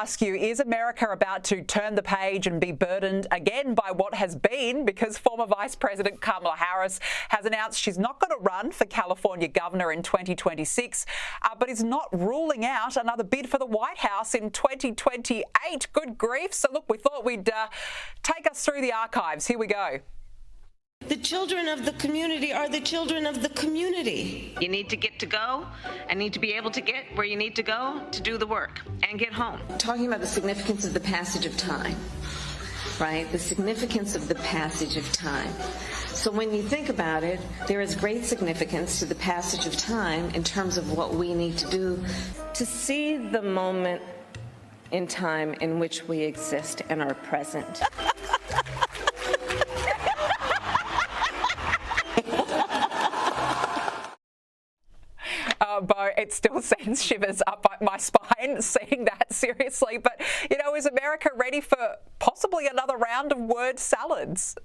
ask you, is America about to turn the page and be burdened again by what has been? Because former Vice President Kamala Harris has announced she's not going to run for California governor in 2026, but is not ruling out another bid for the White House in 2028. Good grief. So look, we thought we'd take us through the archives. Here we go. The children of the community are the children of the community. You need to get to go and need to be able to get where you need to go to do the work and get home. Talking about the significance of the passage of time, right? The significance of the passage of time. So when you think about it, there is great significance to the passage of time in terms of what we need to do to see the moment in time in which we exist and are present. Beau, it still sends shivers up my spine seeing that, seriously. But, you know, is America ready for possibly another round of word salads?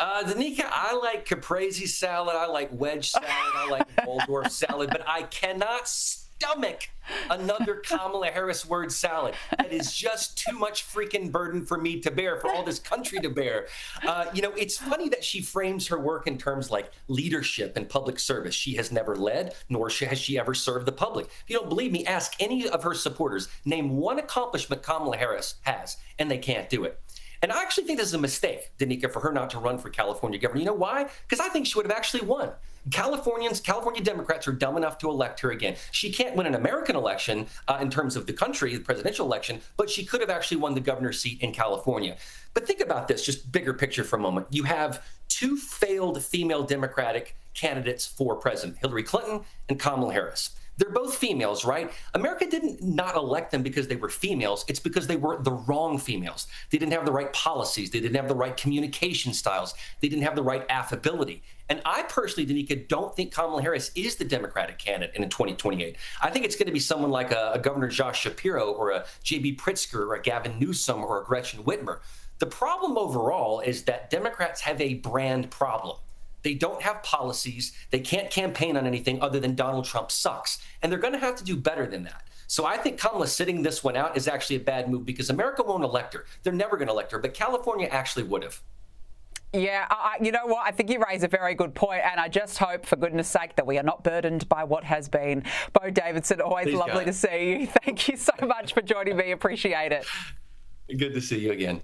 Danica, I like caprese salad, I like wedge salad, I like Waldorf salad, but I cannot stomach another Kamala Harris word salad. That is just too much freaking burden for me to bear, for all this country to bear. You know, it's funny that she frames her work in terms like leadership and public service. She has never led, nor has she ever served the public. If you don't believe me, ask any of her supporters. Name one accomplishment Kamala Harris has, and they can't do it. And I actually think this is a mistake, Danica, for her not to run for California governor. You know why? Because I think she would have actually won. California Democrats are dumb enough to elect her again. She can't win an American election in terms of the country, the presidential election, but she could have actually won the governor's seat in California. But think about this, just bigger picture for a moment. You have two failed female Democratic candidates for president, Hillary Clinton and Kamala Harris. They're both females, right? America didn't not elect them because they were females. It's because they were the wrong females. They didn't have the right policies. They didn't have the right communication styles. They didn't have the right affability. And I personally, Danica, don't think Kamala Harris is the Democratic candidate in 2028. I think it's going to be someone like a Governor Josh Shapiro or a J.B. Pritzker or a Gavin Newsom or a Gretchen Whitmer. The problem overall is that Democrats have a brand problem. They don't have policies. They can't campaign on anything other than Donald Trump sucks. And they're going to have to do better than that. So I think Kamala sitting this one out is actually a bad move because America won't elect her. They're never going to elect her, but California actually would have. Yeah, you know what? I think you raise a very good point, and I just hope, for goodness sake, that we are not burdened by what has been. Beau Davidson, always lovely to see you. Thank you so much for joining me. Appreciate it. Good to see you again.